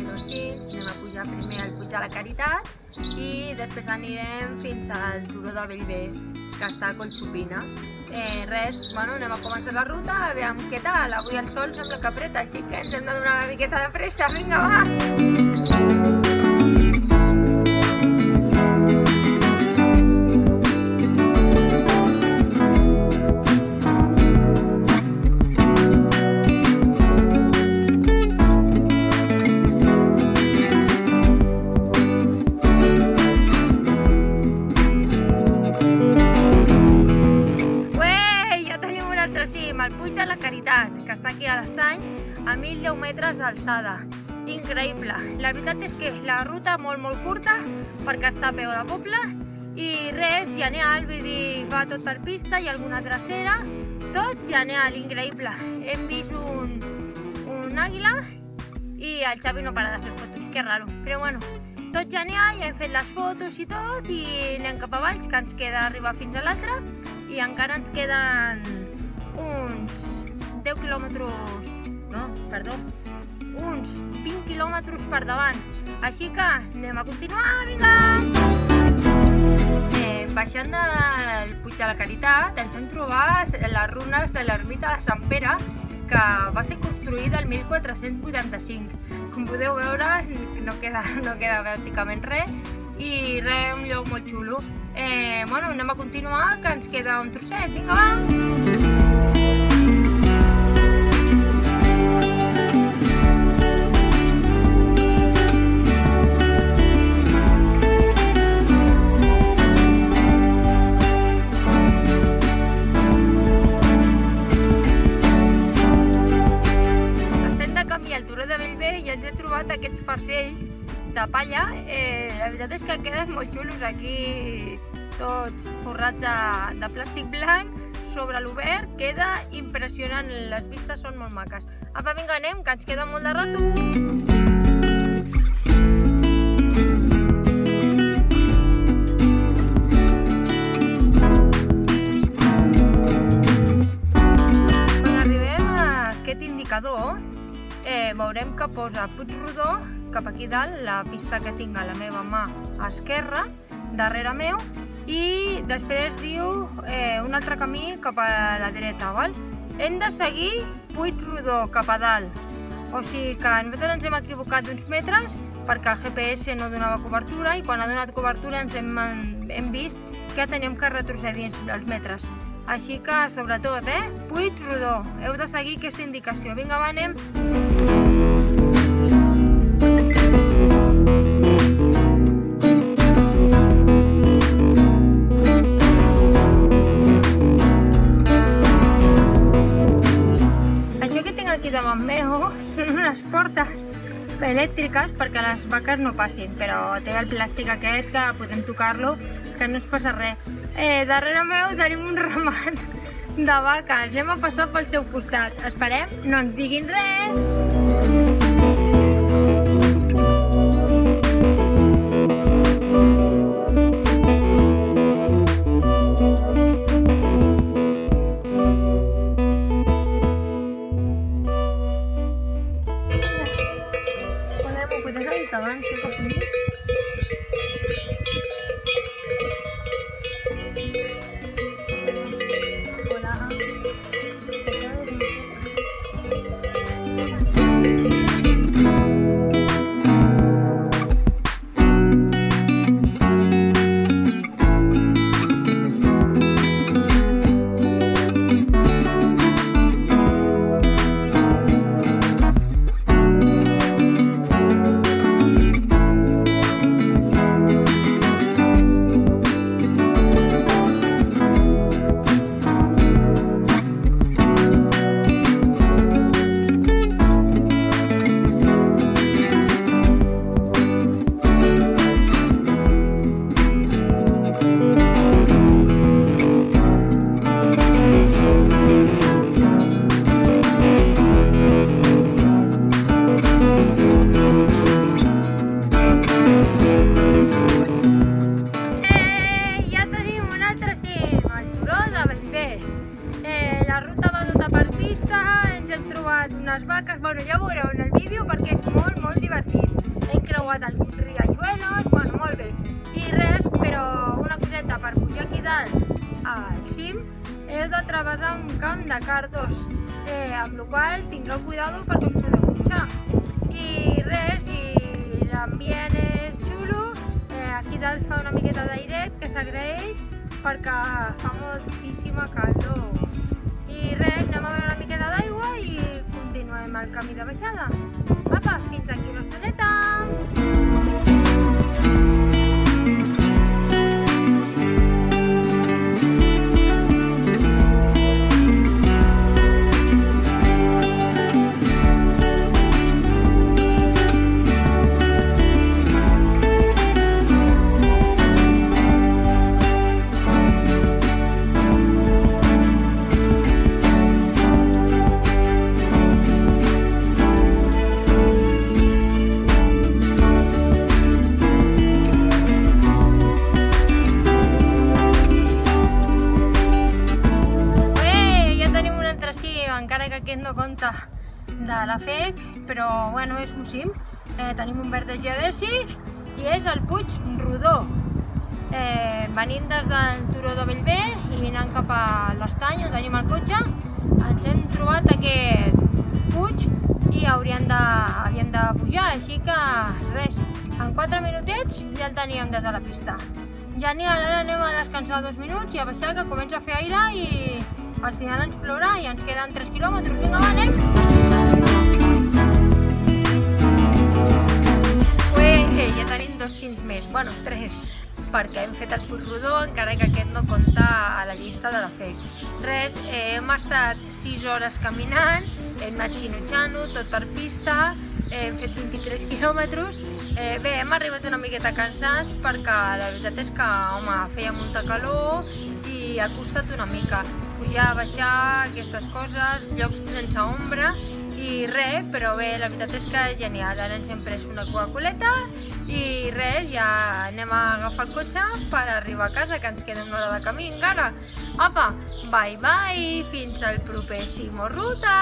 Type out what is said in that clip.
dos cims, anem a pujar primer al Puig de la Caritat i després anirem fins al Turó de Bellver, que està a Collsupina. Res, bueno, anem a començar la ruta, a veure què tal. Avui el sol sembla que apreta, així que ens hem de donar una miqueta de pressa. Vinga, va! El Puig de la Caritat, que està aquí a l'Estany, a 1.010 metres d'alçada. Increïble. La veritat és que la ruta molt curta, perquè està a peu de poble, i res, genial, vull dir, va tot per pista, i alguna drecera, tot genial, increïble. Hem vist un àguila i el Xavi no para de fer fotos, que raro, però bueno, tot genial, ja hem fet les fotos i tot, i anem cap a Valls, que ens queda arribar fins a l'altre, i encara ens queden uns 10 quilòmetres, no, perdó, uns 20 quilòmetres per davant. Així que anem a continuar, vinga! Baixant del Puig de la Caritat ens hem trobat les runes de l'ermita de Sant Pere, que va ser construïda el 1485. Com podeu veure, no queda pràcticament res, i res, un lloc molt xulo. Bueno, anem a continuar, que ens queda un trosset, vinga, va! Al Turó de Bellver i ens he trobat aquests farcells de palla. La veritat és que queden molt xulos aquí, tots forrats de plàstic blanc sobre l'obert. Queda impressionant, les vistes són molt maques. Apa, vinga, anem, que ens queda molt de rato. Quan arribem a aquest indicador, veurem que posa Puigrodó cap aquí dalt, la pista que tinc a la meva mà esquerra, darrere meu, i després diu un altre camí cap a la dreta, val? Hem de seguir Puigrodó cap a dalt, o sigui que nosaltres ens hem equivocat d'uns metres perquè el GPS no donava cobertura, i quan ha donat cobertura ens hem vist que teníem que retrocedir els metres. Així que, sobretot, Puigrodó, heu de seguir aquesta indicació. Vinga, va, anem! Això que tinc aquí davant meu són unes portes elèctriques perquè les vaques no passin, però té el plàstic aquest que podem tocar-lo, que no es passa res. Darrere meu tenim un ramat de vaques, anem a passar pel seu costat. Esperem, no ens diguin res! Podem anar davant, sé que puc. unes vaques, bueno, ja ho veureu en el vídeo perquè és molt divertit. creuat alguns riachuelos, bueno, molt bé. I res, però una coseta, per pujar aquí dalt al cim, heu de travessar un camp de cardos, amb la qual tingueu cuidado perquè us podeu punxar. I res, i l'ambient és xulo, aquí dalt fa una miqueta d'airet que s'agraeix perquè fa moltíssima calor. I res, anem a veure una miqueta d'aigua i continuem el camí de baixada. Apa, fins aquí una estoneta! Encara que aquest no compta de la FEC, però bueno, és un cim. Tenim un verd geodèsic i és el Puig Rodó. Venim des del turó de Bellver i anant cap a l'estany on tenim el cotxe, ens hem trobat aquest puig i havíem de pujar, així que res, en 4 minutets ja el teníem des de la pista. Genial, ara anem a descansar 2 minuts i a baixar, que comença a fer aire i al final ens plourà i ens queden 3 quilòmetres. Vinga, va, anem! Ja tenim 2 cims més, bueno, 3, perquè hem fet el Puig Rodó, encara que aquest no compta a la llista de la FEC. Res, hem estat 6 hores caminant, hem anat xinutxant-ho, tot per pista, hem fet 23 quilòmetres. Bé, hem arribat una miqueta cansats perquè la veritat és que, home, feia molta calor i ha costat una mica pujar, baixar, aquestes coses, llocs sense ombra i res, però bé, la veritat és que és genial. Ara ens hem pres una Coca-Coleta i res, ja anem a agafar el cotxe per arribar a casa, que ens queda una hora de camí encara. Apa, bye bye, fins al proper Simorruta!